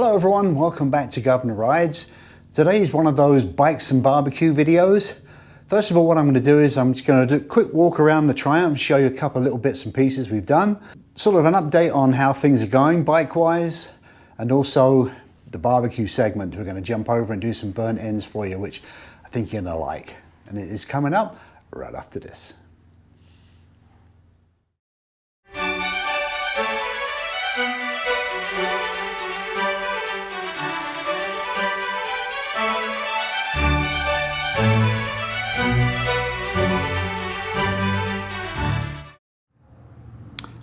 Hello everyone, welcome back to Governor Rides. Today is one of those bikes and barbecue videos. First of all, what I'm going to do is I'm just going to do a quick walk around the Triumph, show you a couple of little bits and pieces we've done. Sort of an update on how things are going bike-wise, and also the barbecue segment. We're going to jump over and do some burnt ends for you, which I think you're going to like. And it is coming up right after this.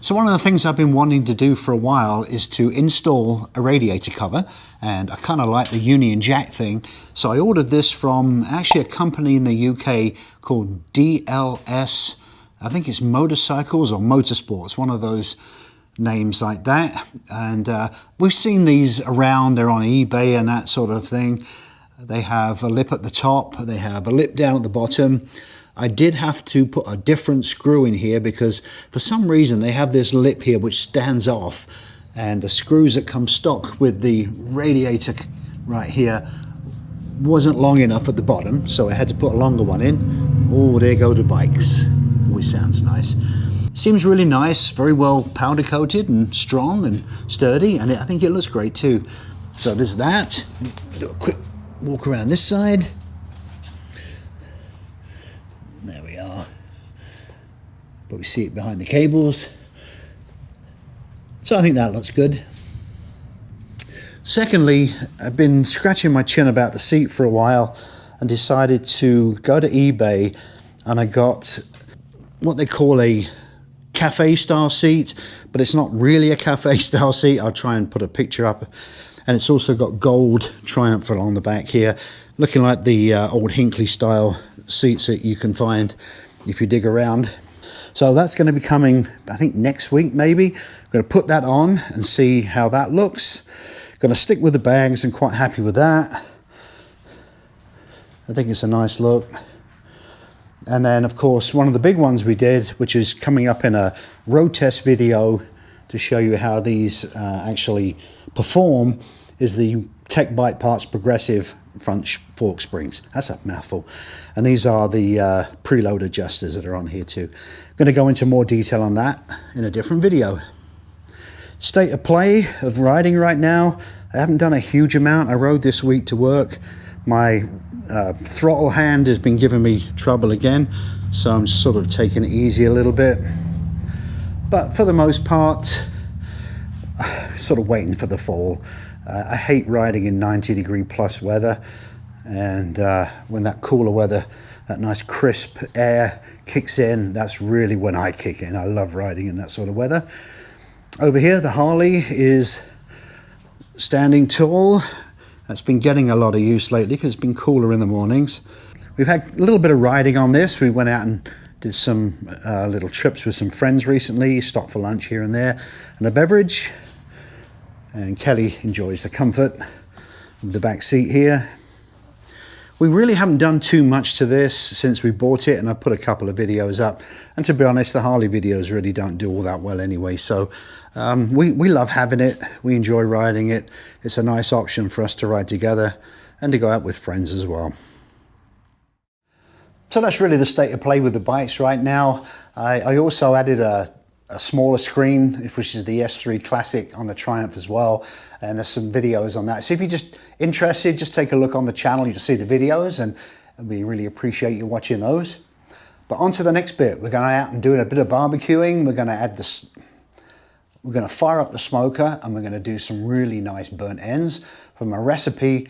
So one of the things I've been wanting to do for a while is to install a radiator cover, and I kind of like the Union Jack thing. So I ordered this from actually a company in the UK called DLS, I think it's Motorcycles or Motorsports, one of those names like that. And we've seen these around, they're on eBay and that sort of thing. They have a lip at the top, they have a lip down at the bottom. I did have to put a different screw in here because for some reason they have this lip here which stands off, and the screws that come stock with the radiator right here wasn't long enough at the bottom, so I had to put a longer one in. Oh, there go the bikes. Always sounds nice. Seems really nice, very well powder coated and strong and sturdy, and I think it looks great too. So there's that. Do a quick walk around this side. There we are. But we see it behind the cables. So I think that looks good. Secondly, I've been scratching my chin about the seat for a while and decided to go to eBay, and I got what they call a cafe style seat, but it's not really a cafe style seat. I'll try and put a picture up. And it's also got gold Triumph along the back here, looking like the old Hinckley style seats that you can find if you dig around. So that's going to be coming, I think, next week maybe. I'm going to put that on and see how that looks. Going to stick with the bags and quite happy with that. I think it's a nice look. And then of course one of the big ones we did, which is coming up in a road test video to show you how these actually perform, is the Tech Bike Parts Progressive front fork springs. That's a mouthful. And these are the preload adjusters that are on here too. I'm going to go into more detail on that in a different video. State of play of riding right now. I haven't done a huge amount. I rode this week to work. My throttle hand has been giving me trouble again, so I'm sort of taking it easy a little bit. But for the most part, sort of waiting for the fall. I hate riding in 90-degree plus weather, and when that cooler weather, that nice crisp air kicks in, that's really when I kick in. I love riding in that sort of weather. Over here, the Harley is standing tall. That's been getting a lot of use lately because it's been cooler in the mornings. We've had a little bit of riding on this. We went out and did some little trips with some friends recently, stopped for lunch here and there, and a beverage. And Kelly enjoys the comfort of the back seat here. We really haven't done too much to this since we bought it, and I put a couple of videos up. And to be honest, the Harley videos really don't do all that well anyway. So we love having it. We enjoy riding it. It's a nice option for us to ride together and to go out with friends as well. So that's really the state of play with the bikes right now. I also added a smaller screen, which is the S3 Classic on the Triumph as well, and there's some videos on that. So if you're just interested, just take a look on the channel. You'll see the videos, and we really appreciate you watching those. But on to the next bit. We're going out and doing a bit of barbecuing. We're going to add this. We're going to fire up the smoker, and we're going to do some really nice burnt ends from a recipe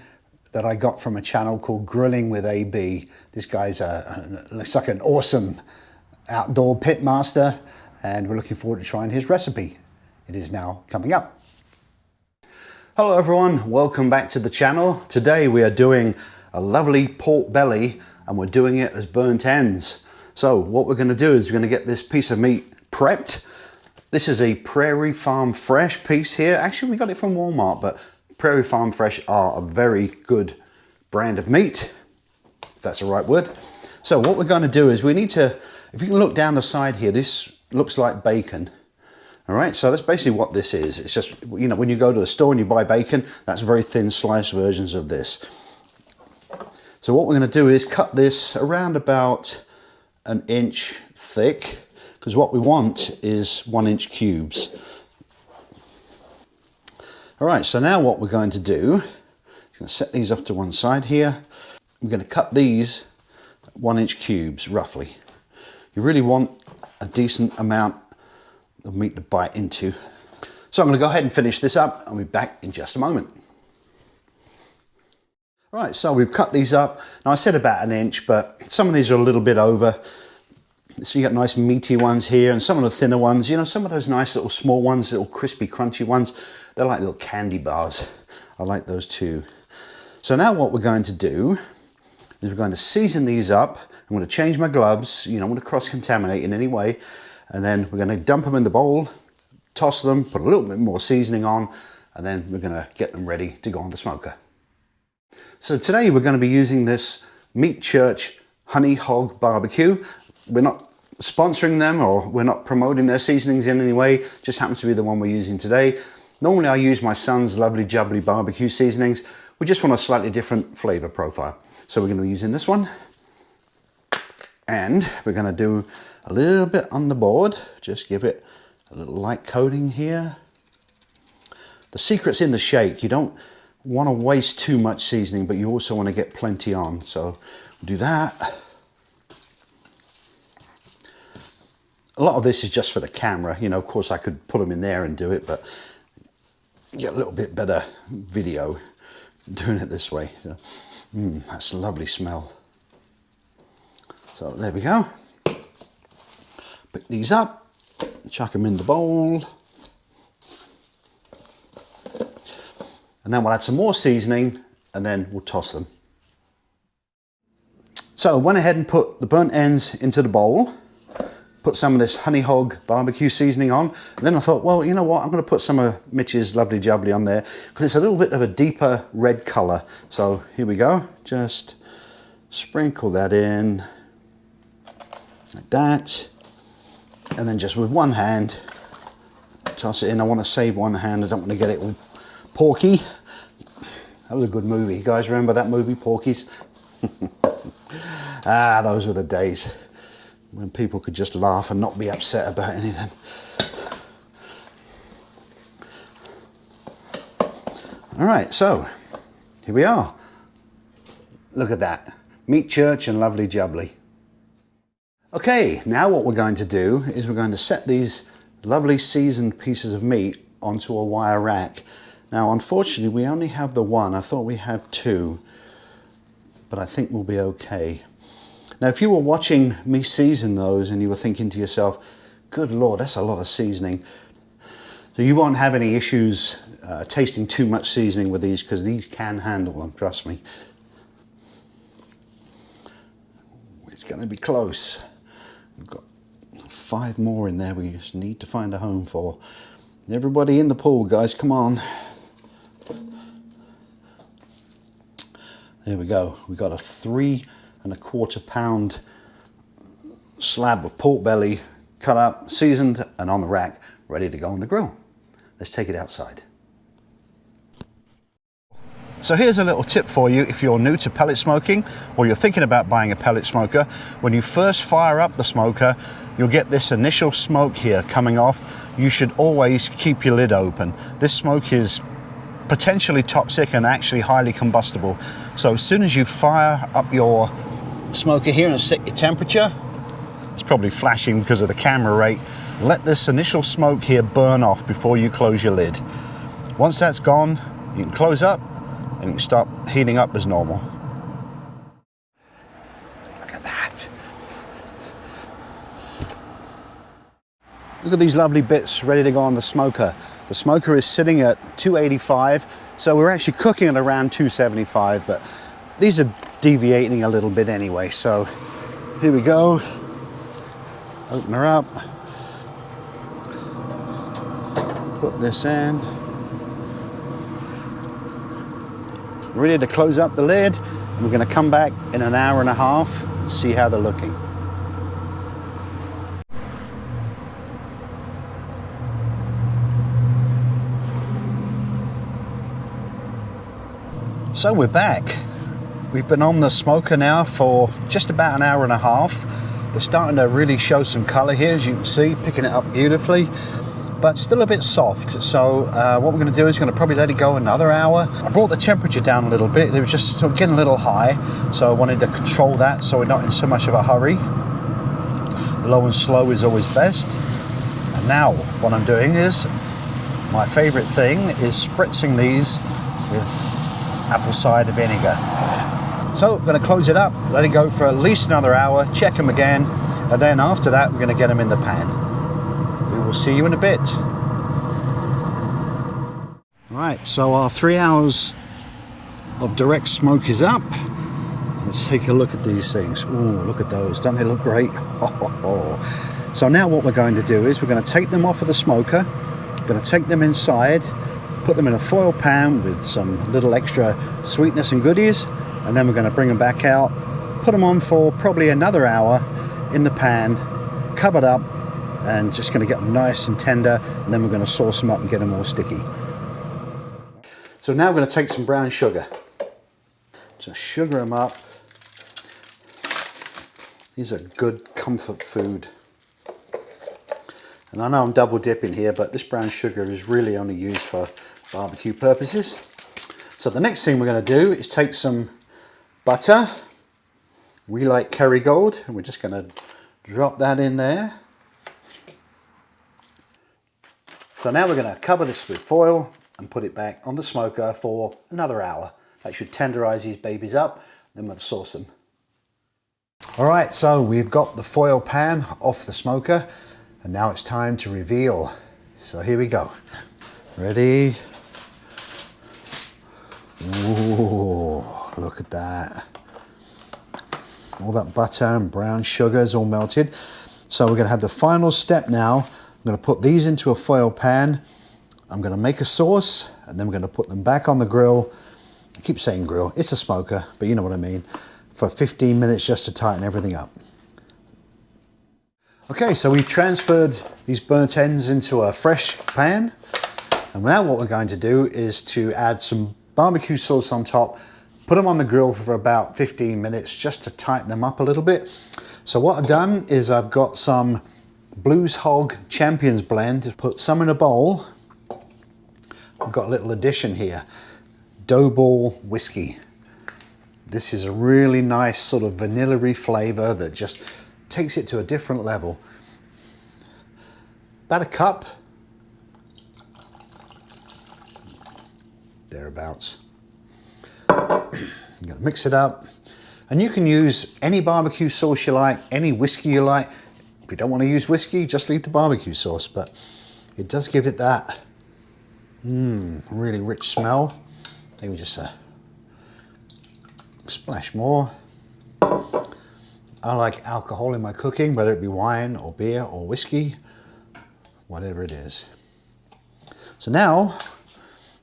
that I got from a channel called Grilling with AB. This guy's looks like an awesome outdoor pit master, and we're looking forward to trying his recipe. It is now coming up. Hello everyone, welcome back to the channel. Today we are doing a lovely pork belly, and we're doing it as burnt ends. So what we're going to do is we're going to get this piece of meat prepped. This is a Prairie Farm Fresh piece here. Actually, we got it from Walmart, but Prairie Farm Fresh are a very good brand of meat, if that's the right word. So what we're going to do is we need to, if you can look down the side here, this looks like bacon. All right, so that's basically what this is. It's just, you know, when you go to the store and you buy bacon, that's very thin sliced versions of this. So what we're going to do is cut this around about an inch thick, because what we want is 1 inch cubes. All right, so now what we're going to do, I'm going to set these off to one side here. I'm going to cut these 1 inch cubes roughly. You really want a decent amount of meat to bite into. So I'm going to go ahead and finish this up. I'll be back in just a moment. Right, so we've cut these up. Now I said about an inch, but some of these are a little bit over. So you got nice meaty ones here and some of the thinner ones. You know, some of those nice little small ones, little crispy, crunchy ones, they're like little candy bars. I like those too. So now what we're going to do is we're going to season these up. I'm going to change my gloves. You know, I'm going to cross-contaminate in any way. And then we're going to dump them in the bowl, toss them, put a little bit more seasoning on, and then we're going to get them ready to go on the smoker. So today we're going to be using this Meat Church Honey Hog Barbecue. We're not sponsoring them or we're not promoting their seasonings in any way, just happens to be the one we're using today. Normally I use my son's Lovely Jubbly barbecue seasonings. We just want a slightly different flavor profile. So we're going to be using this one. And we're going to do a little bit on the board. Just give it a little light coating here. The secret's in the shake. You don't want to waste too much seasoning, but you also want to get plenty on. So we'll do that. A lot of this is just for the camera. You know, of course I could put them in there and do it, but you get a little bit better video doing it this way. So, that's a lovely smell. So there we go. Pick these up, chuck them in the bowl. And then we'll add some more seasoning and then we'll toss them. So I went ahead and put the burnt ends into the bowl, put some of this Honey Hog barbecue seasoning on. And then I thought, well, you know what? I'm going to put some of Mitch's Lovely Jubbly on there because it's a little bit of a deeper red color. So here we go. Just sprinkle that in like that. And then just with one hand, toss it in. I want to save one hand. I don't want to get it all porky. That was a good movie. You guys remember that movie, Porky's? Ah, those were the days when people could just laugh and not be upset about anything. All right, so here we are. Look at that. Meat Church and Lovely Jubbly. Okay, now what we're going to do is we're going to set these lovely seasoned pieces of meat onto a wire rack. Now, unfortunately, we only have the one. I thought we had two, but I think we'll be okay. Now, if you were watching me season those and you were thinking to yourself, good Lord, that's a lot of seasoning. So you won't have any issues tasting too much seasoning with these because these can handle them, trust me. It's going to be close. We've got 5 more in there we just need to find a home for. Everybody in the pool, guys, come on. There we go. We've got a 3 1/4 pound slab of pork belly cut up, seasoned, and on the rack, ready to go on the grill. Let's take it outside. So here's a little tip for you if you're new to pellet smoking or you're thinking about buying a pellet smoker. When you first fire up the smoker, you'll get this initial smoke here coming off. You should always keep your lid open. This smoke is potentially toxic and actually highly combustible. So as soon as you fire up your smoker here and set your temperature, it's probably flashing because of the camera rate, let this initial smoke here burn off before you close your lid. Once that's gone, you can close up and you can start heating up as normal. Look at that. Look at these lovely bits ready to go on the smoker. The smoker is sitting at 285, so we're actually cooking at around 275, but these are deviating a little bit anyway. So here we go. Open her up. Put this in. Ready to close up the lid. We're going to come back in an hour and a half and see how they're looking. So we're back. We've been on the smoker now for just about an hour and a half. They're starting to really show some colour here, as you can see, picking it up beautifully, but still a bit soft. So what we're going to do is going to probably let it go another hour. I brought the temperature down a little bit. It was just sort of getting a little high, so I wanted to control that so we're not in so much of a hurry. Low and slow is always best. And now what I'm doing is, my favourite thing is spritzing these with apple cider vinegar. So I'm going to close it up, let it go for at least another hour, check them again, and then after that we're going to get them in the pan. We will see you in a bit. Right, so our 3 hours of direct smoke is up. Let's take a look at these things. Ooh, look at those, don't they look great? So now what we're going to do is we're going to take them off of the smoker, we're going to take them inside, put them in a foil pan with some little extra sweetness and goodies, and then we're going to bring them back out, put them on for probably another hour in the pan, covered up, and just going to get them nice and tender, and then we're going to sauce them up and get them all sticky. So now we're going to take some brown sugar. Just sugar them up. These are good comfort food. And I know I'm double dipping here, but this brown sugar is really only used for barbecue purposes. So the next thing we're going to do is take some butter. We like Kerrygold, and we're just going to drop that in there. So now we're going to cover this with foil and put it back on the smoker for another hour. That should tenderize these babies up, then we'll sauce them. All right, so we've got the foil pan off the smoker, and now it's time to reveal. So here we go. Ready? Ooh, look at that. All that butter and brown sugar is all melted. So we're going to have the final step now. I'm going to put these into a foil pan. I'm going to make a sauce, and then we're going to put them back on the grill. I keep saying grill, it's a smoker, but you know what I mean. For 15 minutes just to tighten everything up. Okay, so we transferred these burnt ends into a fresh pan. And now what we're going to do is to add some barbecue sauce on top, put them on the grill for about 15 minutes just to tighten them up a little bit. So what I've done is I've got some Blues Hog Champions blend to put some in a bowl. I've got a little addition here, dough ball whiskey. This is a really nice sort of vanilla-y flavor that just takes it to a different level. About a cup, thereabouts. I'm going to mix it up, and you can use any barbecue sauce you like, any whiskey you like. If you don't want to use whiskey, just leave the barbecue sauce, but it does give it that really rich smell. Maybe just a splash more. I like alcohol in my cooking, whether it be wine or beer or whiskey, whatever it is. So now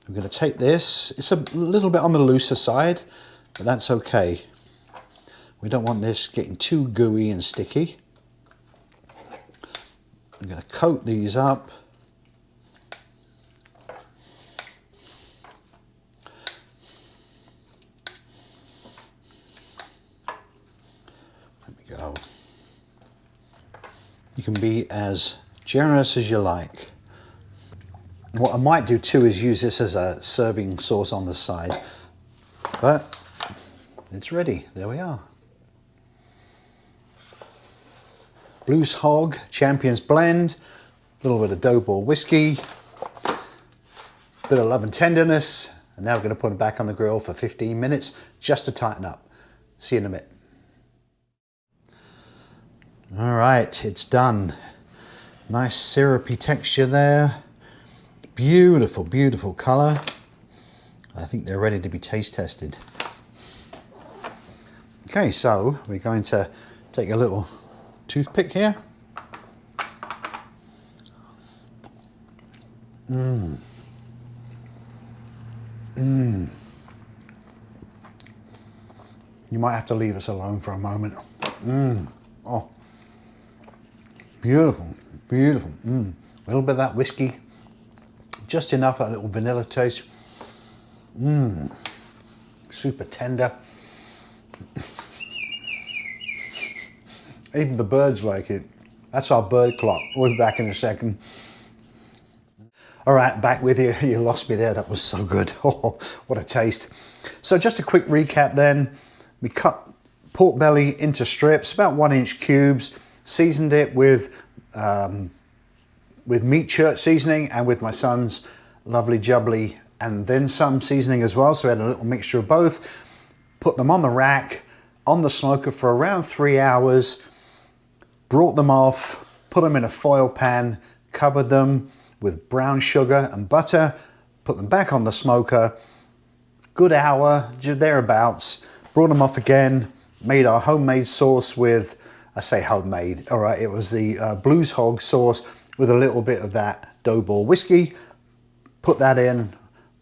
we're going to take this. It's a little bit on the looser side, but that's okay. We don't want this getting too gooey and sticky. I'm going to coat these up. There we go. You can be as generous as you like. What I might do too is use this as a serving sauce on the side, but it's ready. There we are. Blues Hog Champions blend, a little bit of dough ball whiskey, bit of love and tenderness, and now we're going to put them back on the grill for 15 minutes just to tighten up. See you in a minute. All right, it's done. Nice syrupy texture there. Beautiful, beautiful color. I think they're ready to be taste tested. Okay, so we're going to take a little toothpick here. You might have to leave us alone for a moment. Oh, beautiful, beautiful. A little bit of that whiskey, just enough, a little vanilla taste. super tender. Even the birds like it. That's our bird clock. We'll be back in a second. All right, back with you. You lost me there. That was so good. Oh, what a taste. So just a quick recap then. We cut pork belly into strips, about 1-inch cubes, seasoned it with meat church seasoning and with my son's lovely jubbly and then some seasoning as well. So we had a little mixture of both. Put them on the rack, on the smoker for around 3 hours. Brought them off, put them in a foil pan, covered them with brown sugar and butter, put them back on the smoker, good hour, thereabouts, brought them off again, made our homemade sauce with, I say homemade, all right, it was the Blues Hog sauce with a little bit of that dough ball whiskey, put that in,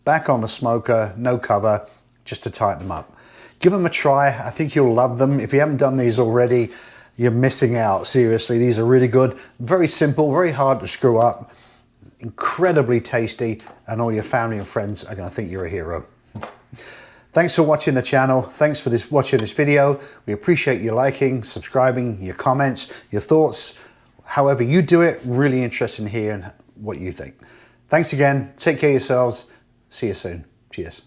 back on the smoker, no cover, just to tighten them up. Give them a try, I think you'll love them. If you haven't done these already, you're missing out, seriously. These are really good, very simple, very hard to screw up, incredibly tasty, and all your family and friends are gonna think you're a hero. Thanks for watching the channel. Thanks for watching this video. We appreciate you liking, subscribing, your comments, your thoughts. However you do it, really interested in hearing what you think. Thanks again, take care of yourselves. See you soon, cheers.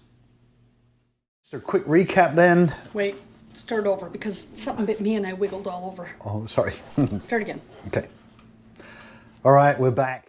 Just a quick recap then. Wait, start over because something bit me and I wiggled all over. Oh, sorry. Start again. Okay. All right, we're back.